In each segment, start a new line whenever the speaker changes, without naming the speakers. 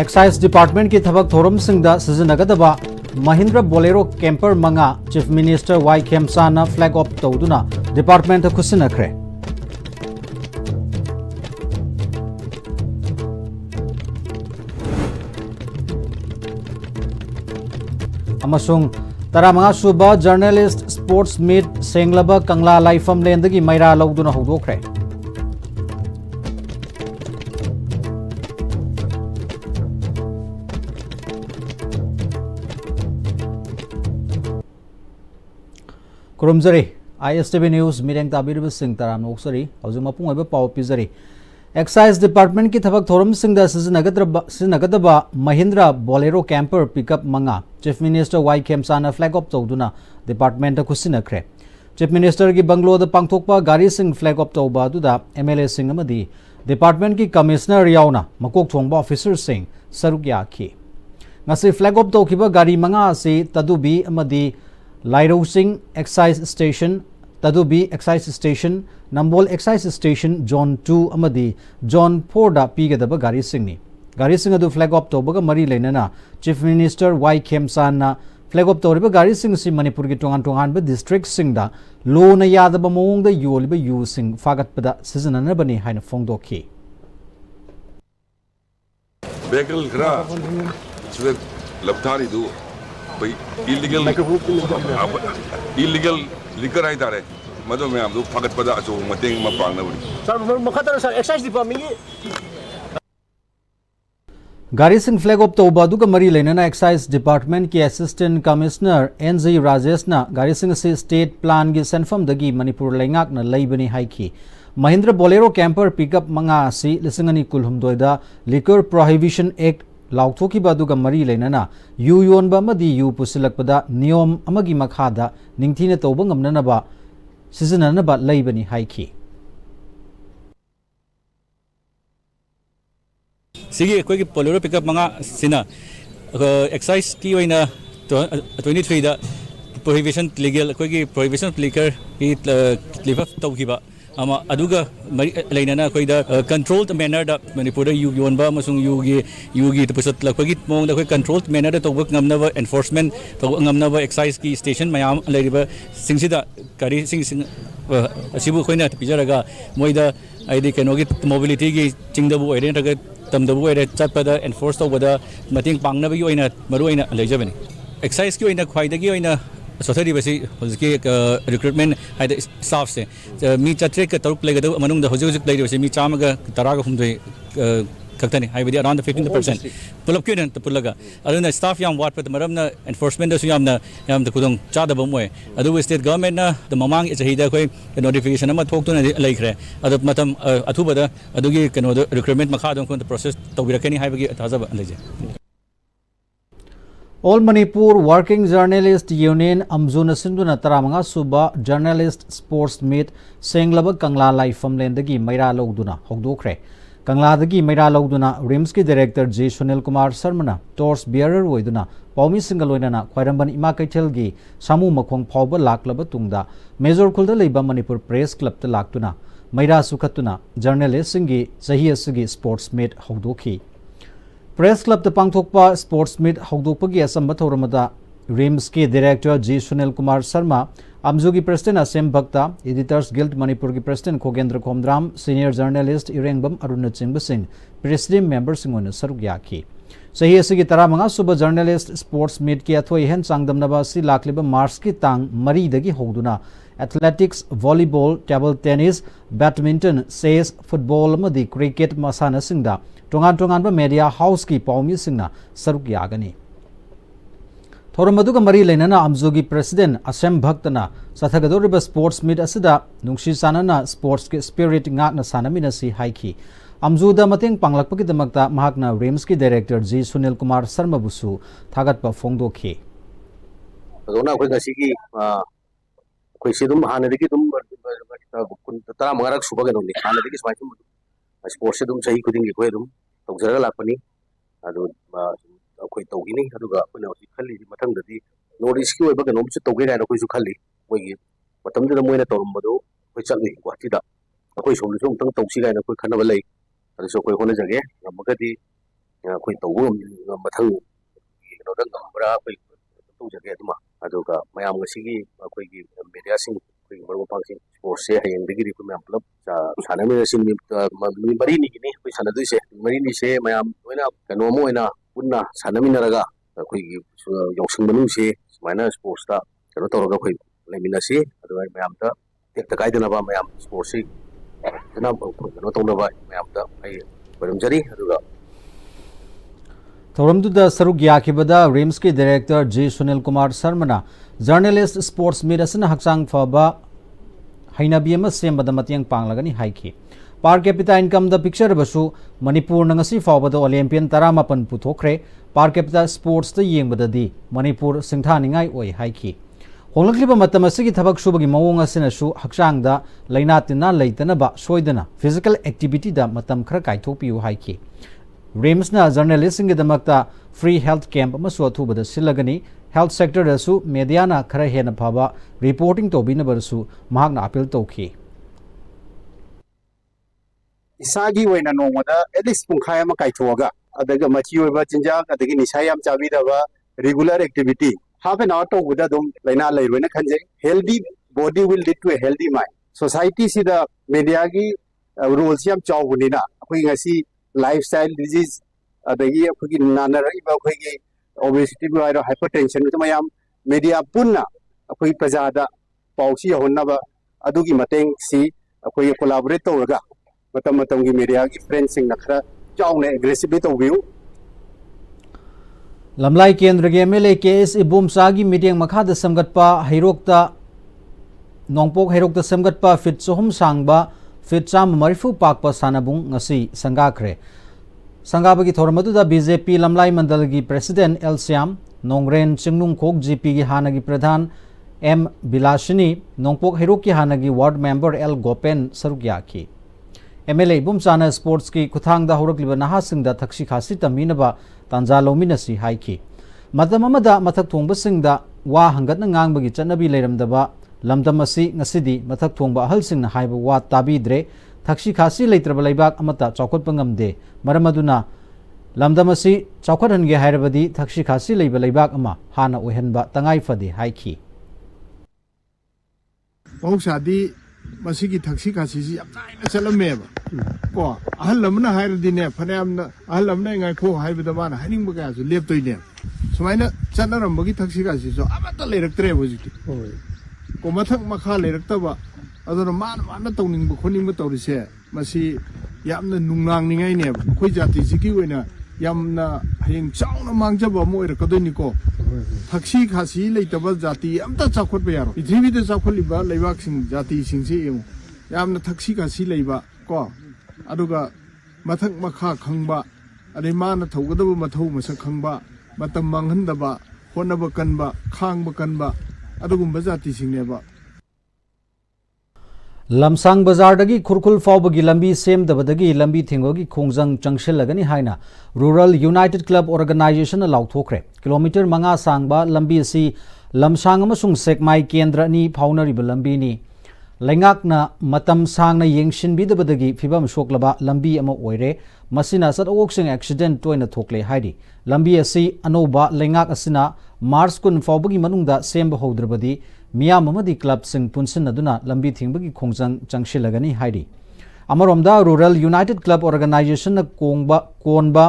Excise Department की थबक theorem सिंगदा सिजनगदबा Mahindra Bolero Camper Manga Chief Minister Y Khemsana flag up tawduna Department खुसिनखरे अमसुंग तरामंगा सुबा journalist sports meet सेंगलबा कंगला लाइफम लेंदगी मैरा लौदुना हौदोखरे Kurumzari ISTV News Mireng Tabir Singh Taram Oksari Ozumapung Eba Pau Pizari Excise Department की थबक theorem सिंगदा सिजनगदबा Mahindra Bolero Camper Pickup Manga Chief Minister Y Khemsana flag up tawduna Department खुसिनखरे Chief Minister की bungalow the पांगथोकपा गारी Singh flag up तौबा दुदा MLA Singh अमदी Department की Commissioner यावना मकोक thongba Officer Singh सरुक याखी ngasi flag up तौखिबा गारी मंगा से Tadubi अमदी Lairo Singh Excise Station, Tadubi Excise Station, Nambol Excise Station, Zone 2 Amadi, Zone 4 da Pigadaba Gari Singh ni. Gari Singh adu flag up Tobaga Mari Lenana, Chief Minister Y Khemsana flag up Toriba Gari Singh si Manipuri Tongan ba District Singh da, Lo na Yadaba Mong da Yoliba Yu Singh Fagat Pada Season Anabani Haina Fongdo Ki.
Vehicle Gra, Labtari do. illegal liquor ay tare mado me amdu fagat pada aso mateng mapang na buri
sir makhatara sir excise department
Gari Singh flag up tauba duga mari lenana Excise Department ki Assistant Commissioner NZ Rajesh na Gari Singh se state plan gi senfam dagi Manipur lengak na laibani haiki Mahindra Bolero Camper Pickup manga si lisingani kulhumdoida Liquor Prohibition Act लाउथोकी बादुगा मरी लेना you योनबा मदी you पुसिलकपदा नियम अमगी मखादा निंगथीने तौबा ngamnanaba सिजननबा लैबनी हाइखी
सिगी कोई Bolero pickup मंगा सिना excise की ओइना 23 दा prohibition legal कोई प्रोहिबिशन लिकर की live तौखिबा ama aduga leinana koida controlled manner da manipur yu yonba amasung yugi to pusat lakpagi mong da koi controlled manner da tawak ngamnaba enforcement to ngamnaba excise ki station mayam leiriba singsida kari sing asibu koina pijaraga moida aidi kenogi mobility gi chingdabu oire raga tamdabu oire chatpada enforce tawada mating pangnaba gi oina maru oina leijabani excise ki oina khwaidagi oina society basi hozki recruitment haida staff se mi chatre ka taruk legada manung da hojik lei basi mi chamaga taraga humdoi kaktani haibadi around 15% pulap kyun ta pulaga aduna staff yam wat pat maramna enforcement da su yam da kudong chada ba moy adu state government na the mamang is hida koi notification ama thok tu na leikre adu matam athubada adugi keno recruitment makha dong kon process tawbirakani haibagi thazaba leje
All Manipur Working Journalist Union Amzuna Sinduna Taramanga Suba Journalist Sports Meet Senglaba Kangla Laifam Lendagi Maira Logduna Hogdokre Kangla Dagi Maira Logduna Rimski Director J. Sunil Kumar Sarmana Tours Bearer Woiduna Paumi Singaloinana Kwairamban Ima Kaitelgi Samu Makwang Pauba Laklaba Tungda Major Kulda Liba Manipur Press Club the Laktuna Maira Sukatuna Journalist Singi Sahi Asigi Sports Meet Hogdoki Press Club the Pangthokpa Sports Meet Hogdokpagi Asamba Thoramada Rims ki Director G. Sunil Kumar Sharma Amzugi President Asem Bhakta Editors Guild Manipur ki President Kogendra Komdram Senior Journalist Irengbam Arunachimba Singh Presidium Member Singona Sarugyaki Sahi asigi taramanga suba Journalist Sports Meet ki athoi hen changdamnaba si lakliba Mars ki tang mari dagi hogduna Athletics, Volleyball, Table Tennis, Badminton, Chess, Football amadi Cricket masana singda tongan ba media house ki paumi singna saruk yagani Thoramaduga mari lenana amzugi president Asem Bhaktana sathagadoriba sports meet asida nungshi sanana sports ki spirit ngakna sanamina si haiki amzuda mateng panglakpagi damakta mahakna Rims ki director G Sunil Kumar Sharma busu thagatpa phongdokhi
adona khoi gasigi khoi sidum hanadiki dum tara mangarak subaga dum hanadiki swaisum sports dum sahi kudingi khoi dum tawjara lakpani adu khoi tawgini aduga khoi khalli mathangdadi notice ki oiba ganom chu tawge na khoi su khalli moigi matamda moina tawrumbado khoi chalni gwati da khoi somlu sum tang tawsi ga na khoi khanaba lei adu so khoi hona jage ngamagadi ꯑꯩꯈꯣꯏ ꯇꯧꯕ ꯃꯊꯪ ꯀꯩꯅꯣꯗ ꯉꯝꯕ꯭ꯔꯥ ꯑꯩꯈꯣꯏ ꯇꯧꯖꯒꯦ ꯑꯗꯨꯃ ꯑꯗꯨꯒ ꯃꯌꯥꯝ ꯉꯁꯤꯒꯤ ꯑꯩꯈꯣꯏꯒꯤ ꯃꯦꯗꯤꯌꯥꯁꯤꯡ ꯑꯩꯈꯣꯏꯒꯤ ꯃꯔꯨꯞ ꯃꯄꯥꯡꯁꯤꯡ ꯁ꯭ꯄꯣꯔꯠꯁꯦ ꯍꯌꯦꯡꯗꯒꯤꯗꯤ ꯑꯩꯈꯣꯏ ꯃꯌꯥꯝ ꯄꯨꯂꯞ ꯁꯥꯟꯅꯃꯤꯟꯅꯁꯤ ꯅꯨꯃꯤꯠ ꯃꯔꯤꯅꯤꯒꯤꯅꯤ ꯑꯩꯈꯣꯏ ꯁꯥꯟꯅꯗꯣꯏꯁꯦ ꯃꯔꯤꯅꯤꯁꯦ ꯃꯌꯥꯝ ꯂꯣꯏꯅ ꯀꯩꯅꯣꯝ ꯑꯣꯏꯅ ꯄꯨꯟꯅ ꯁꯥꯟꯅꯃꯤꯟꯅꯔꯒ ꯑꯩꯈꯣꯏꯒꯤ ꯌꯥꯎꯁꯪ ꯃꯅꯨꯡꯁꯤ ꯁꯨꯃꯥꯏꯅ ꯁ꯭ꯄꯣꯔꯠꯁꯇ ꯀꯩꯅꯣ ꯇꯧꯔꯒ ꯑꯩꯈꯣꯏ ꯂꯩꯃꯤꯟꯅꯁꯤ ꯑꯗꯨꯒ ꯃꯌꯥꯝꯗ ꯇꯦꯛꯇ ꯀꯥꯏꯗꯅꯕ ꯃꯌꯥꯝ ꯁ꯭ꯄꯣꯔꯠꯁꯤ ꯐꯖꯅ ꯀꯩꯅꯣ ꯇꯧꯅꯕ ꯃꯌꯥꯝꯗ ꯑꯩ ꯈꯣꯏꯔꯝꯖꯔꯤ ꯑꯗꯨꯒ
ꯊꯧꯔꯝꯗꯨꯗ ꯁꯔꯨꯛ ꯌꯥꯈꯤꯕꯗ ꯔꯤꯝꯁꯀꯤ ꯗꯥꯏꯔꯦꯛꯇꯔ ꯖꯤ ꯁꯨꯅꯤꯜ ꯀꯨꯃꯥꯔ ꯁꯔꯃꯅ ꯖꯔꯅꯦꯂꯤꯁ ꯁ꯭ꯄꯣꯔꯠꯁ ꯃꯤꯠ ꯑꯁꯤꯅ ꯍꯛꯆꯥꯡ ꯐꯕ ꯍꯩꯅꯕꯤ ꯑꯃ ꯁꯦꯝꯕꯗ ꯃꯇꯦꯡ ꯄꯥꯡꯂꯒꯅꯤ ꯍꯥꯏꯈꯤ ꯄꯥꯔ ꯀꯦꯄꯤꯇꯥ ꯏꯟꯀꯝꯗ ꯄꯤꯛꯆꯔꯕꯁꯨ ꯃꯅꯤꯄꯨꯔꯅ ꯉꯁꯤ ꯐꯥꯎꯕꯗ ꯑꯣꯂꯦꯝꯄꯤꯌꯟ 19 ꯄꯨꯊꯣꯛꯈ꯭रे ꯄꯥꯔ ꯀꯦꯄꯤꯇꯥ ꯁ꯭ꯄꯣर्ट्ꯁꯇ ꯌꯦꯡꯕꯗꯗꯤ ꯃꯅꯤꯄꯨꯔ ꯁꯤꯡꯊꯥꯅꯤꯡꯉꯥꯏ ꯑꯣꯏ ꯍꯥꯏꯈꯤ ꯍꯣꯡꯂꯛꯂꯤꯕ ꯃꯇꯝ ꯑꯁꯤꯒꯤ ꯊꯕꯛ ꯁꯨꯕꯒꯤ ꯃꯑꯣꯡ ꯑꯁꯤꯅꯁꯨ ꯍꯛꯆꯥꯡꯗ ꯂꯩꯅꯥ ꯇꯤꯟꯅꯥ ꯂꯩꯇꯅꯕ ꯁꯣꯏꯗꯅ ꯐꯤꯖꯤꯀꯦꯜ ꯑꯦꯛꯇꯤꯚꯤꯇꯤꯗ ꯃꯇꯝ ꯈꯔ ꯀꯥꯏꯊꯣꯛꯄꯤꯌꯨ ꯍꯥꯏꯈꯤ ꯔꯤꯝꯁꯅ ꯖꯔꯅꯦꯂꯤस्टꯁꯤꯡꯒꯤदमꯛꯇ फ्री हेल्थ कैंप अमसु अथुबद सिलगनी हेल्थ सेक्टरदसु मीडियाना खरा हेन फबा रिपोर्टिंग तौबिनबरसु महाकना अपील तौखी
इसागी वैना नोंगदा एटलीस्ट पुंखाय अमा काइथोगा अदगा मची ओइबा चिंजाक अदगी निसा याम चाबीदबा regular activity half an hour तौबदा दुम लैना लैरोइना खंजे healthy body will lead to a healthy mind society सिदा मीडिया की रोल्स याम चावबनिना अखोई ngasi लाइफस्टाइल डिजीज अदगी अखोगी नानरइबा अखोगी ओबेसिटी बाइरो हाइपरटेंशन तो मयाम मीडिया पुन्ना अखोई प्रजादा पाउसी होन्नबा अदुगी mateंग सी अखोई कोलैबोरेट तौरगा मतम की मीडिया की फ्रेंड्स सिंग नखरा चाउने एग्रेसिवली तौबियु
लमलाई केंद्र के एमएलए केएस इबुमसागी मीटिंग मखाद समगतपा हैरोक्ता नोंपोक हैरोक्ता समगतपा फिट सोहम सांगबा फिट चाम मरिफु पाकपा सानाबुंग ngasi संगाखरे संगाबगी थोरमदुदा बीजेपी लमलाई मंडल की प्रेसिडेंट एल श्याम नोंग्रेन चिंगनुंग खोक जीपी की हानगी प्रधान एम बिलासिनी नोंपोक हैरोक की हानगी वार्ड मेंबर एल गोपेन सरुग्याखी एमएलए इबुमसाना स्पोर्ट्स की खुथांगदा होरकलिबा नहासिंगदा थक्सी खासी तमीनबा तांजा लोमिनसी हाइकी मतम अमदा मथक थोंबसिंगदा वा हंगतना ngangbagi चनबी लेरमदबा लमदम असि ngasidi मथक थोंबा अहलसिंगना हाइबा वा ताबीद्रे थक्सी खासी लेत्रबा लैबाक अमता चौखटपा ngamde मरमदुना लमदम असि चौखटहनगे हाइरबदी थक्सी खासी लैबा लैबाक अमा हाना ओहनबा तंगाई फदे हाइकी
बहुशादी मसीगी थक्सी खासी याम नाइना चलमेबा को अहल लमना हाइरदिने फनेमना अहल लमना ngaiko हाइबदा माना हाइनिंगबा गासु लेपतोइने सुमाइना चनरमबगी थक्सी खासी सो अमता लेरक्तरे होजिति को मथक मखा लेरक्तबा अदुना मान तौनिंगबा खोनिंगबा तौरिसे मसी यामना नुंगनांगनिङाइने खोइ जाति सिकी ओइना यामना हयेंग चाउना मांगजबा मो ओइरकदोइनिको थक्सी खासी लेतबा जाति अमता चाखोटबा यारो पृथ्वीदा चाखोलिबा लैबाकसिंग जाति सिंगसे यमु यामना थक्सी खासी लेबा को अदुगा मथक मखा खंगबा अदे माना थौगदबा मथौ मसक खंगबा मतम मांगहनदबा होनबा कनबा खांगबा कनबा अदुगुंबा जाति सिंगनेबा
लमसांग बाजारदगी खुरखुल फाउबगी लंबी सेमदबदगी लंबी थिंगोगी खोंजंग चंगशिलगनी हाइना रूरल यूनाइटेड क्लब ऑर्गेनाइजेशन लाउथोखरे किलोमीटर 5 सांगबा लंबी असि लमसांग अमसुंग सेकमाई केंद्र नि फाउनरिबा लंबीनी लैंगाकना मतम सांगना येंगशिनबिदबदगी फिबम सोकलबा लंबी अमा ओइरे मसिना सदओक्सिंग एक्सीडेंट तोइना थोकले हाइदी लंबी असि अनोबा लैंगाक असिना मार्च 10 फाउबगी मनुंगदा सेमबा होद्रबदी मियाम अमदी क्लब सिंग पुनसिनदुना लंबी थिंगबगी खोंजंग चंगशिलगनी हाइदी अमरोमदा रूरल यूनाइटेड क्लब ऑर्गेनाइजेशन कोनबा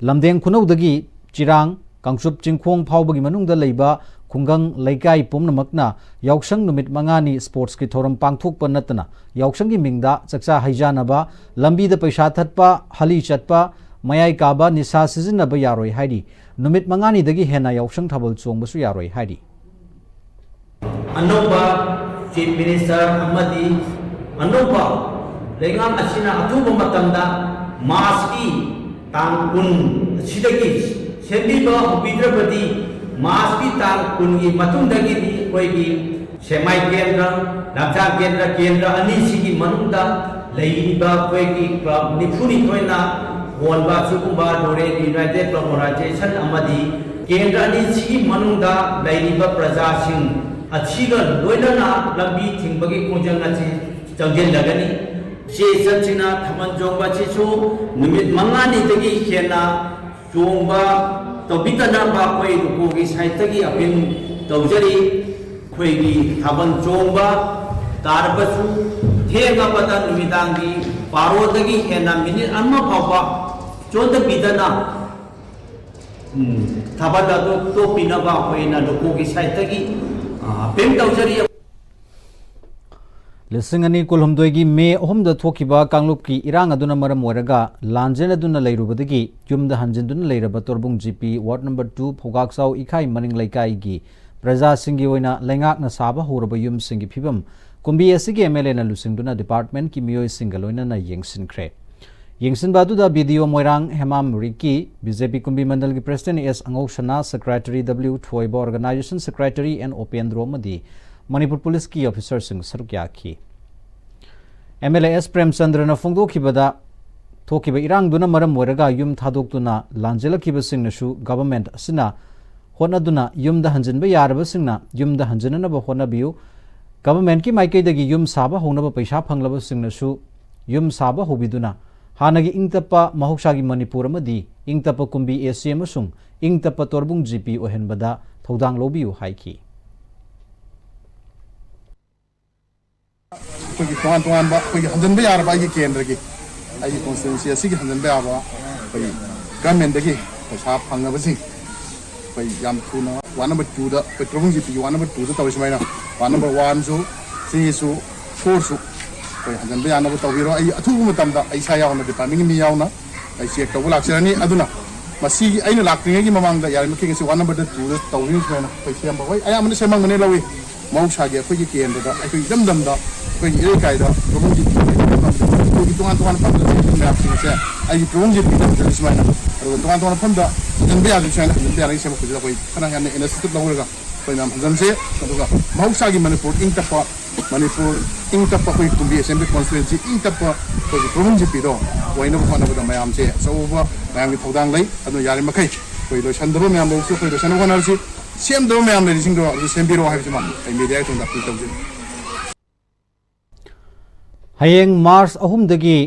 लमदेंग खुनौदगी चिरांग कांगचुप चिंखोंग फाउबगी मनुंगदा लैबा खुंगंग लैकाई पुमनमकना यावसंग नुमित मंगानी स्पोर्ट्स की थोरम पांगथोकपा नतना यावसंगी मिंगदा चक्चा हैजानबा लंबीदा पैसा थटपा हली चटपा मयाई काबा निसा सिजिनबा यारोय हाइदी नुमित मंगानी दगी हेना यावसंग थाबल चोंगबसु यारोय हाइदी
अनोबा चीफ मिनिस्टर अमदी अनोबा लेंगाम असिना अथुबा मतमदा मास की तांग कुन सिदगी सेंबीबा हुबिद्रबदी मास की तांग कुन की मतुंदगी कोई की सेमाई केंद्र लमचा केंद्र अनी सिगी मनुंदा लैबा कोई की क्लब निफुनी कोइना वोनबा सुकुंबा डोरे यूनाइटेड क्लब ऑर्गेनाइजेशन अमदी केंद्र अनी सिगी मनुंदा लैबा प्रजा सिंह अछीगा लोइनना लंबी थिंगबगी खोंजंग अची चंगजिलगनी चे सचिना थमन जोंबा चिसु निमित मंगानी तगी हेना चोंबा तौबीदनबा कोई रुकोगी साइटगी अपील तौजरी कोई थाबन चोंबा तारबसु थेंगबदा नुमिदांगी पारोदगी हेना मिनिट अमा फावबा चोंदबीदना थाबदा तो पिनबा कोइना रुकोगी साइटगी अपील तौजरी
लिसिंग अनि कुलहमदोगी मे अहमद थोकिबा कांगलुप की इरांग अदुना मरम ओरगा लांजेन अदुना लेरुबदगी युमदा हंजिनदुना लेरबा तोरबुंग जीपी वार्ड नंबर 2 फोगाक्साउ इखाई मनिंग लेकाई गी प्रजा सिंगी ओइना लेंगाकना साबा होरबा युम सिंगी फिबम कुंबी एसगी एमएलए ना लुसिंगदुना डिपार्टमेंट की मियोय सिंगल ओइना ना येंगसिनख्रे येंगसिनबा दुदा वीडियो मोइरांग हेमाम रिकी बीजेपी कुंबी मंडल की प्रेसिडेंट एस अंगोशना secretary W Thoiba organisation secretary N Opendro मदी मणिपुर पुलिस की ऑफिसर सिंह सरुक्या की एमएलए एस प्रेमचंद्र न फोंदोखिबदा थोकिबा इरांगदुना मरम ओरगा युम थादोक्तुना लांजेलखिबसिंगनसु गवर्नमेंट असिना होनदुना युमदा हंजिनबा यारबसिंगना युमदा हंजिननबा होनबियु गवर्नमेंट की माइकैदगी युम साबा होनबा पैसा फंगलबसिंगनसु युम साबा होबिदुना हानगी इंगतप्पा महौसागी मणिपुर अमदी इंगतप्पा कुंबी एसी अमसुंग इंगतप्पा तोरबुंग जीपी ओहेनबदा थौदांग लोबियु हाइकी
कोई तोान तोान बा कोई हंजन यार बा की केंद्र की आई constituency असि की हंजन बा कोई गवर्नमेंट दगी पैसा फंगबसिंग कोई याम थुना 1 नंबर 2 दा पेट्रोलिंग जीपी 1 नंबर 2 दा तवसमाइना 1 नंबर 1 सु 3 सु 4 सु कोई हंजन बा याना तवबिरो आई अथुबु मतम दा आई सा यावना डिपार्टमेंट मी यावना आई चेक तव लाक्सरानी अदुना मसी आइना लाक्रिंगे की ममांग दा यार मकिंग से 1 नंबर 2 दा तवबिरो समाइना पैसा हम होय आई amne semang mane lawi मौसागे अखोई केंद्र दा अखोई दम दा अखोई इरेकाई दा प्रमुख जी कोई तोान तोान फम दा मैपसिंगसे आई प्रमुख जी पिदम जलिसमाइना और तोान तोान फम दा जनबे आदि साइना जनबे आदि सेम खुजला कोई खना याने इनस्टिट्यूट लवरगा कोई नाम जनसे अदुगा मौसागी मणिपुर इंगतप्पा कोई कुंबी असेंबली constituency इंगतप्पा कोई प्रमुख जी पिदो वइनो फनबदा मयाम से सौबा मयाम की थौदांग लई अदु यारि मखै कोई लोसनदबो मयाम लोसु कोई लोसन वनारसी सेम दो मैम ने रिसिंग दो सेम्बिरो हाइबसमा आई मीडिया तो दापि तौजे
हयेंग मार्च अहुमदगी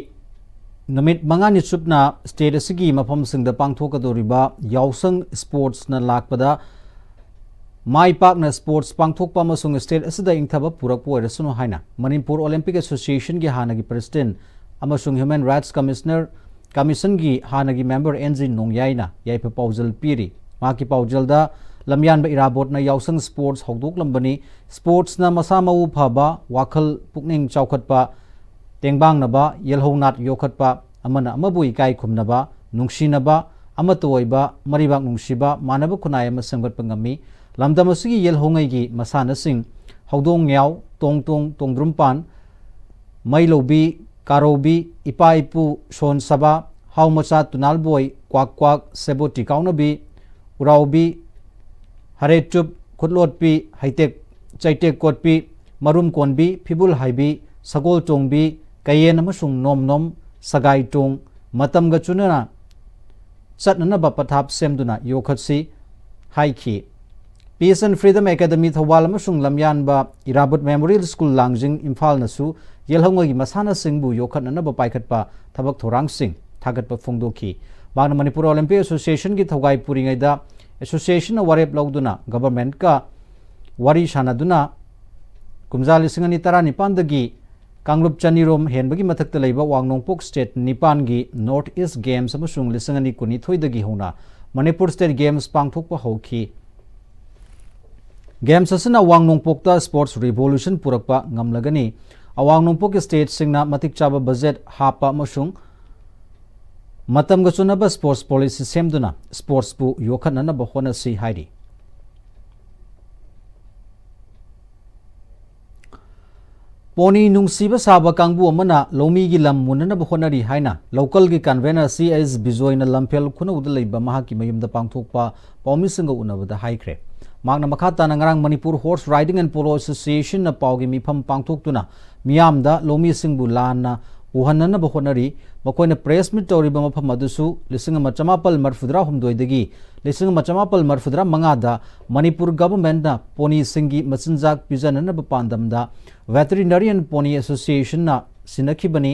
नमित मंगानी सुपना स्टेट असगी मफम सिंगदा पांगथोकदोरिबा यावसंग स्पोर्ट्स न लाकपदा माई पाकना स्पोर्ट्स पांगथोकपा अमसुंग स्टेट असदा इंगथबा पुरकपो ओइरसुनो हाइना मणिपुर ओलंपिक एसोसिएशन की हानगी प्रेसिडेंट अमसुंग ह्यूमन राइट्स कमिशन की हानगी मेंबर एनजी नोंगयाइना याइफ पाउजल पीरी माकी पाउजलदा लमयान इराबोट यावसंग स्पोर्ट्स हौदोकलंबनी स्पोर्ट्स न मसा मऊ फबा वाखल पुकनिंग चौखटपा तेंबांगनबा येलहौनाट योखटपा अमना अमबु इकाई खुमनबा नुंगसिनबा अमतोइबा मरिबाक नुंगसिबा मानब खुनाय अम संगतपा ngami lamdam asigi yelhongai masana sing howdong yaw tong tongdrumpan mailobi karobi ipaipu son saba haumacha tunalboy kwak seboti kaunabi uraubi हरेचुप खुदलोटपी हाइटेक चैटेक कोटपी मरुम कोनबी फिबुल हाइबी सगोल चोंबी कयेन अमसुंग नोम सगाई टोंग मतमगा चुनना चटननबा पथाप सेमदुना योखतसी हाइखी peace and freedom academy Thoubal अमसुंग लमयानबा इराबुट मेमोरियल स्कूल लांजिंग इम्फाल नसु येलहंगगी मसाना सिंगबु योखतननबा पाइखतपा थबक थोरांग सिंग थागतपा फोंदोखी बांग मणिपुर ओलंपिक एसोसिएशन की थौगाई पुरिंगैदा एसोसिएशन वारेप लौदुना गवर्नमेंट का वारी सानादुना कुमजा 2019 कांगलुप चनीरोम हेनबगी मथक्ता लैबा वांगनोंपोक स्टेट निपान की नॉर्थ ईस्ट गेम्स अमसुंग 2019 होना मणिपुर स्टेट गेम्स पांगथोकपा हौखी गेम्स असना वांगनोंपोकता स्पोर्ट्स रिवोल्यूशन पुरकपा ngamlagani अवांगनोंपोक स्टेट सिंगना मतिक चाबा बजेट हापा अमसुंग मतम गचुनब स्पोर्ट्स पॉलिसी सेमदुना स्पोर्ट्स पु योखननब होनसी हाइरी पोनी नुंगसीब साब कांगबु अमना लोमी की लम मुननब होनरी हाइना लोकल की कन्वेनर सीएस बिजोइना लमफेल खुनउद लैबा महाकी मयुमदा पांगथोकपा पौमिसिंग उनबदा हाइख्रे मागना मखाता नंगरांग Manipur horse riding and polo association न पाउगी मिफम पांगथोकतुना मियामदा लोमी सिंगबु लाना उहननब होनरी मकोइना प्रेस मीट तौरिबा मफम अदुसु 1940 1945 मणिपुर गवर्नमेंट पोनी सिंगी मचिनजाक पिजननब पांदमदा वेटरिनरियन पोनी एसोसिएशन सिनखिबनी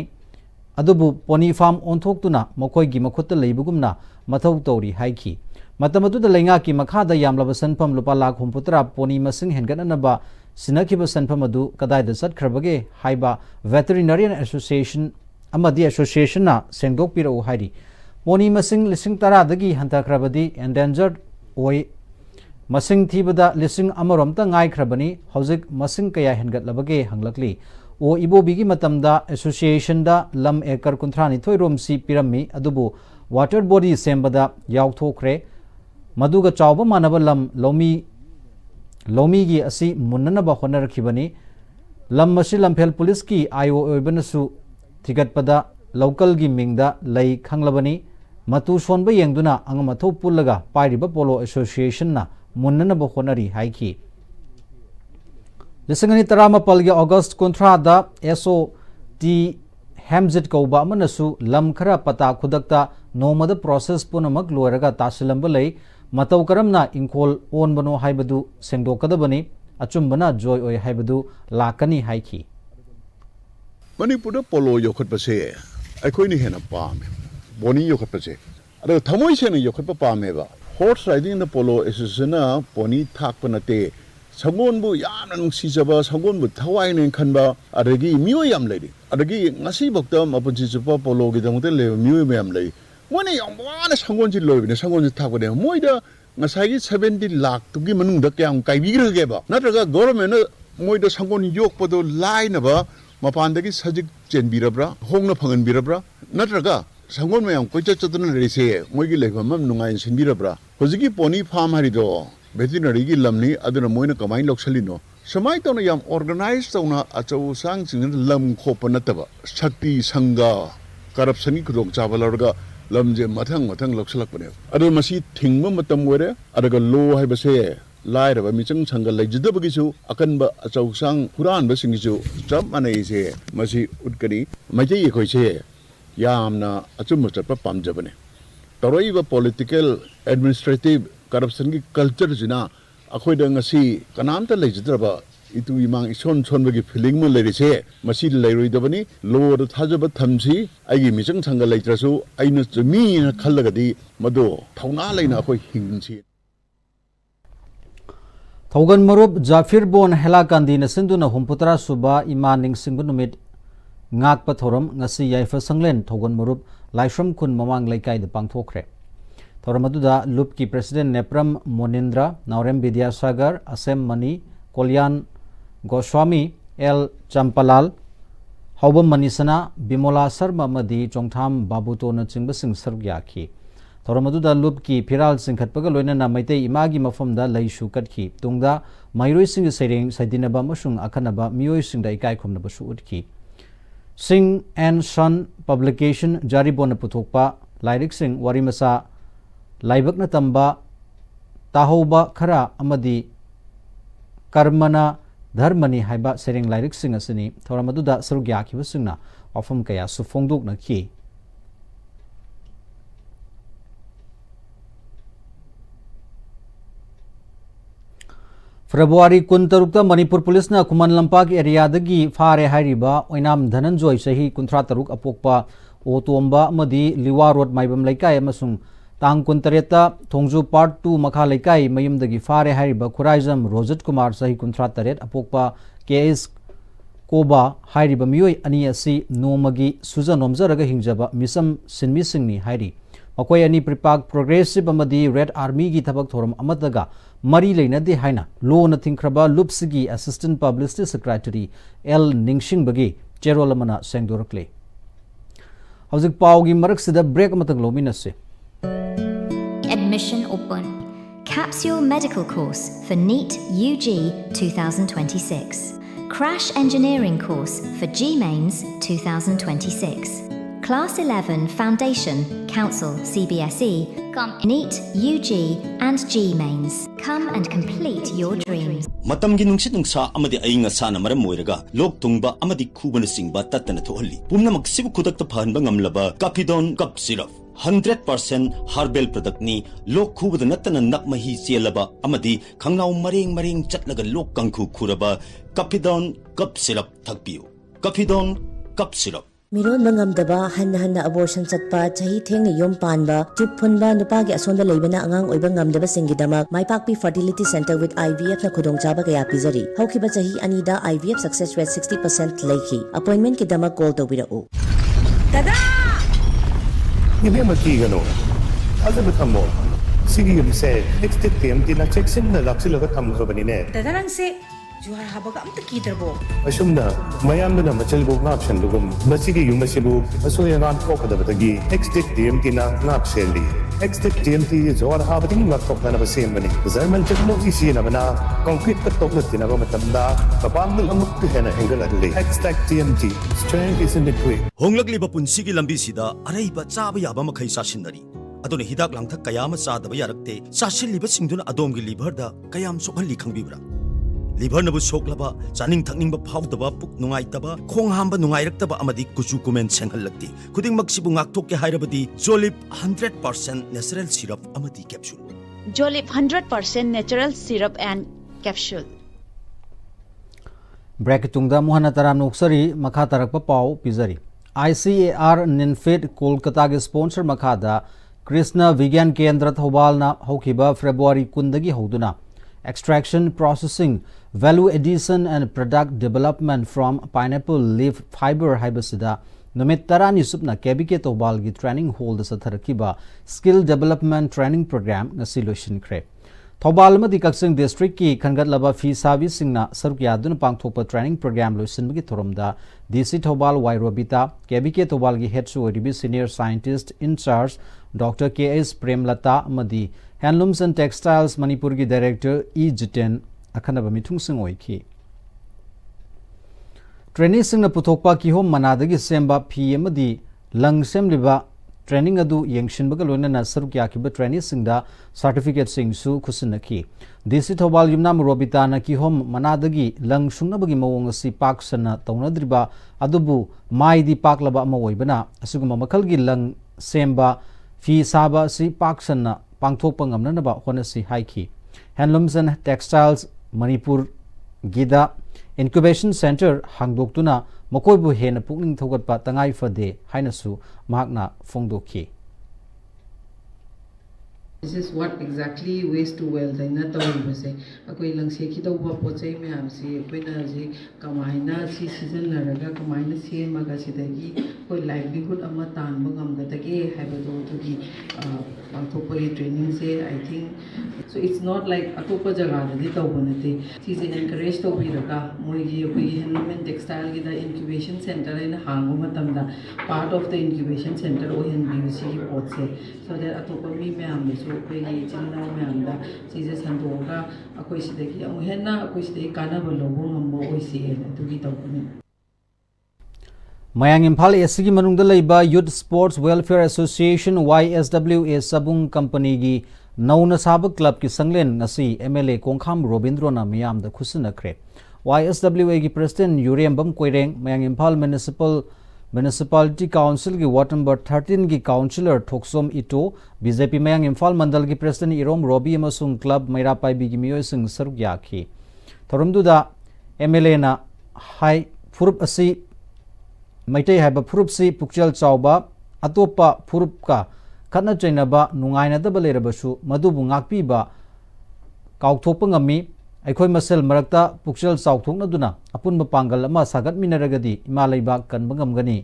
अदुबु पोनी फार्म ओंथोक्तुना मखोइगी मखुत्ता लेबुगुमना मथौ तौरी हाइखी मतमदुदा लेंगा की मखादा यामलबा सनफम लुपा लाख 63 पोनी मसिंग हेनगननबा सिनखिबा सनफम अदु कदाइदा चटखरबगे हाइबा वेटरिनरियन एसोसिएशन अमदी एसोसिएशन ना सेंगदोकपिरो हाइरी पोनी मसिंग लिसिंग 10 दगी हंतखरबदी एंडेंजर्ड ओय मसिंग थीबदा लिसिंग अमरोमता ngaइखरबनी हौजिक मसिंग कया हेनगतलबगे हंगलकली ओ इबोबीगी मतमदा एसोसिएशन दा लम एकर 39 रोमसी पिरमी अदुबु वाटर बॉडी सेंबदा यावथोखरे मदुगा चावबा मानबा लम लौमीगी असि मुन्ननबा होनरखिबनी लम मसि लमफेल पुलिस की आईओ ओइबनसु थिगतपदा लोकल गी मिंगदा लई खंगलबनी मतु सोनबा येंगदुना अंगमथौ पुल्लगा पाइरिबा पोलो एसोसिएशन ना मुन्ननबा होनरी हाइखी लिसंगनी 18 अगस्त 19 दा एसओ टी हेमजिट कौबा अमनसु लम खरा पता खुदकता नोमद प्रोसेस पुनमक लोरगा तासिलंबा लई मतौ करमना इंकोल ओनबनो हाइबदु सेंगदोकदबनी अचुंबना जॉय ओय हाइबदु लाकनी हाइखी
मणिपुर पोलो योखटपसे अखोइनि हेना पामे बोनी योखटपसे अदो थमोइ सेना योखटप पामेबा horse riding the polo association pony थाकप नते संगोनबु यामना नुंसिजबा संगोनबु थवाइने खनबा अदगी मियो याम लेदि अदगी ngasi बक्ता मपनसि जुपा पोलो गी दमते ले मियो मैम ले मोने यामवाना संगोनजि लोइबिने संगोनजि थाकबने मोइदा ngसाइगी 70 लाख तुगी मनुंगदा क्याम काइबिग्रगेबा नत्रगा गवर्नमेंट मोइदा संगोन योकपदो लाइनबा मपानदगी सजिक चेनबिरब्रा होंगना फंगनबिरब्रा नत्रगा संगोन मैम कोइचा चतुना लेसे मोइगी लेफम नुंगाइन सिनबिरब्रा होजिगी पोनी फार्म हारिदो वेटरिनरी की लमनी अदुना मोइना कमाइन लोक्सलिनो समाई तौना याम ऑर्गेनाइज तौना अचौ सांग सिंग लम खोप नतबा शक्ति संगा करप्शन की खुदोंग चाबा लरगा लमजे मथंग मथंग लोक्सलकपने अदु मसी थिंगम मतम वरे अदगा लो हाइबसे लाइरबा मिचंग संगा लेजिदबगिसु अकनबा अचौ सांग पुरानबा सिंगिसु चप मानेसे मसी उटकनी मजे यखोइसे यामना अचुम चटपा पामजबने तरोइबा पॉलिटिकल एडमिनिस्ट्रेटिव करप्शन की कल्चर जिना अखोइदा ngasi कनामता लेजिद्रबा इतु इमांग इसन सोनबगी फीलिंग म लेरिसे मसी लेरोइदबनी लोद थाजबा थमसी आइगी मिचंग संग लेत्रसु आइना जमी न खल्लगदी मदो थौना लेना अखोइ हिंगसी
थौगन मरुब जाफिर बोन हेला कांदी न सिंदुना हुमपुतरा सुबा इमा निंगसिंगु नुमित ngakpa thoram ngasi yaifa sanglen thogon murup laisram khun mamang laikai da pangthokre thoramatuda lup ki president nepram monindra naurem vidyasagar asem mani kolyan goswami l champalal haubam manisana bimola sarma madi chongtham babuto na chingba sing sargya khi thoramatuda lup ki phiral singkhatpaga loina na maitei imagi mafamda laishu katki tungda mairoi sing sereng saidinaba masung akhanaba mioi singda ikai khomnaba su utki Singh and Son publication jaribona puthokpa lairik sing warimasa laibakna tamba tahoba khara amadi karmana dharmani haiba sereng lairik sing asini thoramaduda sarugya khiba singna ofam kaya sufongdok na khi February 13 Manipur Police na Kuman Lampak area dagi fare hairiba oinam Dhananjoy sahi 13 apokpa otomba amadi Liwa Road maibam laikai amasung tang 13 Thongju Part 2 makha laikai mayum dagi fare hairiba Khuraizam Rojat Kumar sahi 13 apokpa KS Koba hairiba miyoi ani asi nomagi suja nomjaraga hingjaba misam sinmi singni hairi makoi ani pripak progressive amadi Red Army gi thabak thoram amadaga Mari Leinade Haina, Low Nothing Kraba, Lupsigi, Assistant Publicity Secretary, L. Ningsing Bagi, Cherolamana Sangdorkle. How's it Paugi Marksida break Mataglominase?
Admission open. Capsule Medical Course for NEET UG 2026. Crash Engineering Course for GMains 2026. Class 11 Foundation, Council, CBSE, NEET, UG and GMains. Come and complete your dreams.
Matamgi nungsit nungsa amadi ainga sana maram moiraga lok tungba amadi khubana singba tatana thohalli pumna maksibu khudakta phanba ngamlaba Capidon cup syrup 100% herbal product ni lok khubada natana nakmahi chelaba amadi khangnaw maring chatlaga lok kangkhu khuraba Capidon cup syrup thakpiu Capidon cup syrup
Miron mangamdaba hanna abortion chatpa chahi thengni yom panba tip phunba nupagi asonda leibana angang oiba ngamdaba singidamak maipakpi fertility center with IVF na khudongchaba kaya pizari haukiba chahi anida IVF success rate 60% leiki appointment kidamak call tawbirau
Dada
Ibe makigano Azab thammo Sigi yumse next TMT na checksin na laksilaga thamkhrabani ne
Dada rang se juhar habaga amta kidarbo
Asumna mayamna machalbo ngapshan dugum masigi yumasibu asoyangan kokadabagi next TMT na ngapseli next TMT juhar habading ngakokna basembani German technology sina bana concrete katokna tinaga matamda kapang amuk hena angle adli next TMT strength is in the quick
Honglakliba punsigi lambisida araiba chaba yaba makhai sasinari adone hidak langthak kayama chadaba yarakte sasilliba singduna adomgi liver da kayam sokhalli khangbibra liver nabu soklaba chaning thakningba phawdaba puk nungaitaba khong hamba nungairaktaba amadi kuchu kumen senghallakti khuding maksibu ngakthok ke hairabadi Jolip 100% natural syrup amadi capsule
Jolip 100% natural syrup and capsule
Bracket tungda muhana taram nuksari makha tarakpa pau pizari ICAR Ninfit Kolkata ge sponsor makhada Krishna Vigyan Kendra Thobal na hokiba February kundagi hoduna extraction processing value addition and product development from pineapple leaf fiber haibasida numit tarani supna kebike Thobal gi training hall da satharakiba skill development training program ngasi lotion kre Thobal madi Kaksing district ki khangatlaba fi service singna sarukya dun pangthokpa training program loisin bagi thoromda DC Thobal Wairobita KBK Thobal gi head suoribi senior scientist in charge Dr. KS Premlata amadi Handlooms and Textiles Manipuri gi director E Jiten akhanaba mithung sing oiki training singna puthokpa ki hom manadagi semba phi amadi lang semliba training adu yengshin baga loina na sarukya ki ba training singda certificate sing su khusinaki DC Thobal yumnam robita na ki hom manadagi lang sungna bagi mawong si paksana tawnadriba adubu mai di paklaba ma oibana asuguma makal gi lang semba fi saba si paksana pangthokpa ngamna ba hona si haiki Handlooms and Textiles Manipur gida incubation center hangdoktuna makoibu hena pukning thogatpa tangai fade hainasu mahakna fongdokhi
This is what exactly waste to wealth I not tawriba se akoi langse ki tawba pochai myam si koina ji kamaina si season laraga kamaina se maga sidagi koi livelihood ama tan bangam gadage haibado to gi pangthokpa training se I think so it's not like atopa jaga da tawbanate chise encourage to biraga moi gi koi handloom and textile gi da incubation center in hangu matamda part of the incubation center o hen BC gi potse so that atopa mi myam so koi china myam da chise sandoga akoi sidagi amu henna akoi sidagi kana balobo ngambo oisi to gi tawbani
Mayang Imphal Asigi manungda leiba Youth Sports Welfare Association YSWA Sabung Company gi nauna sabak club ki sanglen ngasi MLA Kongkham Robindro na miyam da khusinakre YSWA gi president Yurembam Koireng Mayang Imphal Municipality Council gi Ward number 13 gi councillor Thoksom Ito BJP Mayang Imphal Mandal gi president Irom Robi amasung club Mairapai bi gi miyoi sing saruk yakhi thorumduda MLA na hai furup asi Maitai haba furup si pukchal chawba atopa furup ka khana chainaba nungaina da balerabasu madubu ngakpi ba kaukthokpa ngami aikhoi masel marakta pukchal chawthokna duna apunba pangal ama sagat minaragadi imalaiba kanba ngamgani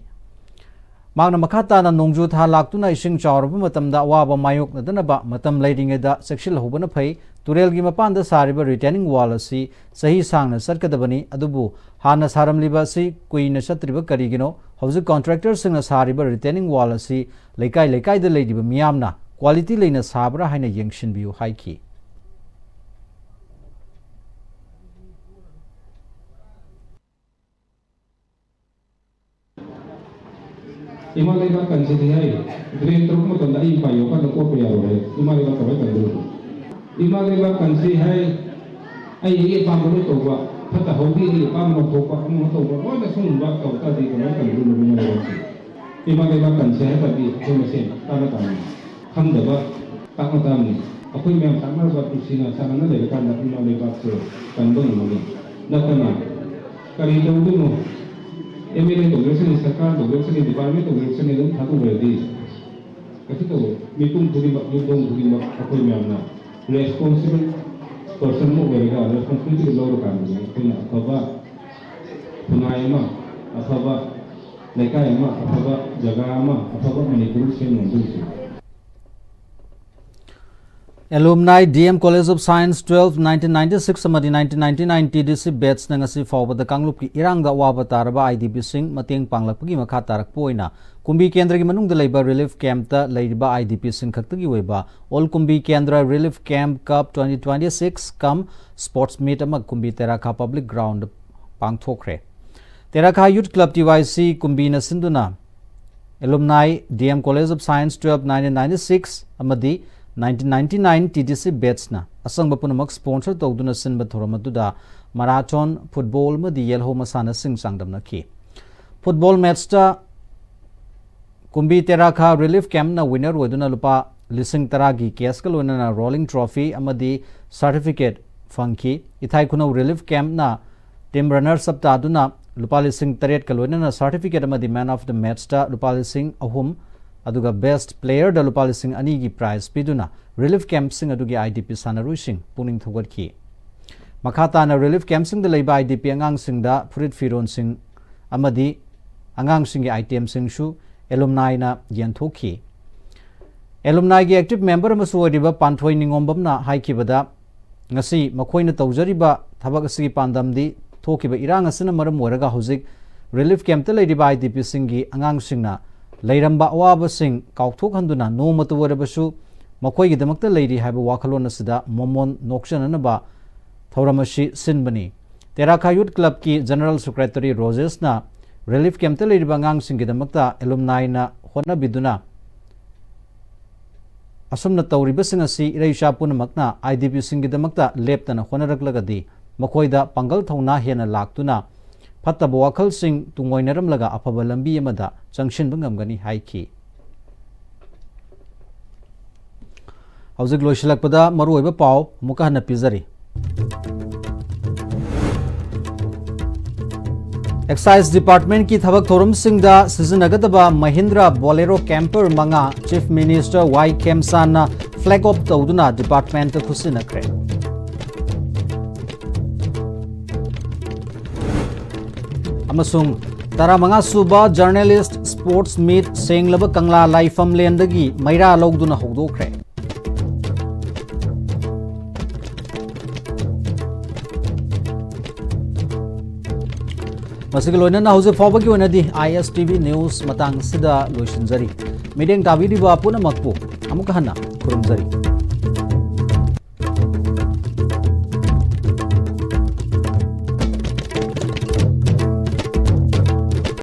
magna makhata na nongju tha laktuna ising chawraba matamda waba mayok nadanaba matam leiringeda sexual hobana phai turel gi mapanda sariba retaining wall asi sahi sangna sarkadabani adubu hana saramliba si kuina satriba karigino hauju contractor singna sariba retaining wall asi leikai da leidiba miyamna quality leina sabra haina yengshin biu haiki
Imalega kan sidi hai drain truk mo tanda I payo kan ko pe yaro imalega ka ba tandu imalega kan si hai ai ye pa mo to ba phata hobi ni pa mo to pa mo to ba ba sung ba ka ta di ko kan du no imalega si imalega kan si hai ta bi ko me sen ta na ta ni kham da ba ta ma ta ni akoi me ta ma ba tu sina sa na de kan na imalega se kan do no ni na ta na kari do du no MLA togrection sarkar togrection department togrection dum thatu berdi kasi to mitum thudi ma akoi myamna responsible person mo berega responsibility lo ro kan ni kina athaba punai ma athaba lekai ma athaba jaga ma athaba Manipuri sen nondu
Alumni DM College of Science 12 1996 amadi 1999 TDC batch na ngasi fawbada kanglup ki irang da waba taraba IDP sing mateng panglakpagi makha tarak poina Kumbi Kendra gi manung da leiba relief camp ta leiba IDP sing khaktagi weba All Kumbi Kendra Relief Camp Cup 2026 kam sports meet ama Kumbi Terakha Public Ground pangthokre Terakha Youth Club TYC Kumbi na sinduna Alumni DM College of Science 12 1996 amadi 1999 TDC batch na asangba punamak sponsor tawduna sinba thoramatuda marathon football madi yelho masana sing sangdamna ki football match ta Kumbi Terakha relief camp na winner waduna lupa lising taragi case kalona na rolling trophy amadi certificate fangki ithai kuno relief camp na team runner sabta duna lupa lising taret kalona na certificate amadi man of the match ta lupa lising ahum aduga best player da lupa lising ani gi prize piduna relief camp sing adugi IDP sanaru sing puning thogat ki makhata na relief camp sing da leiba IDP angang sing da furit firon sing amadi angang sing gi item sing shu alumni na yanthokhi alumni gi active member amasu odiba panthoi ningombam na haikibada ngasi makhoi na tawjariba thabak asigi pandamdi thokiba irang asina maram moraga hojik relief camp ta leiba IDP sing gi angang sing na leiramba awaba sing kauthok handuna no matu warabasu makoi gi damakta leiri haiba wakhalon asida momon nokshan ba thoramashi sinbani Terakha Youth Club ki General Secretary Roses na relief camp ta leiri bangang sing gi damakta alumni na hona biduna asumna tawriba sing asi ireisha punamakna IDP sing gi damakta leptana honaraklagadi makoida pangal thongna hena laktuna Fattaba wakhal sing tungoinaram laga afaba lambi amada changshin bangamgani haiki Hauzik loisilakpada maru oiba paw muka hana pizari Excise Department ki thabak thorum singda sizinagadaba Mahindra Bolero camper manga Chief Minister Y Kemsana flag off tawduna department ta khusinakre amasung taramanga suba journalist sports meet senglaba kangla laifam lendagi maira logduna hogdokre masigaloina na hause fawbagi onadi ISTV news matang sida loishinjari mideng tabidi ba puna makpu amuka hana kurumjari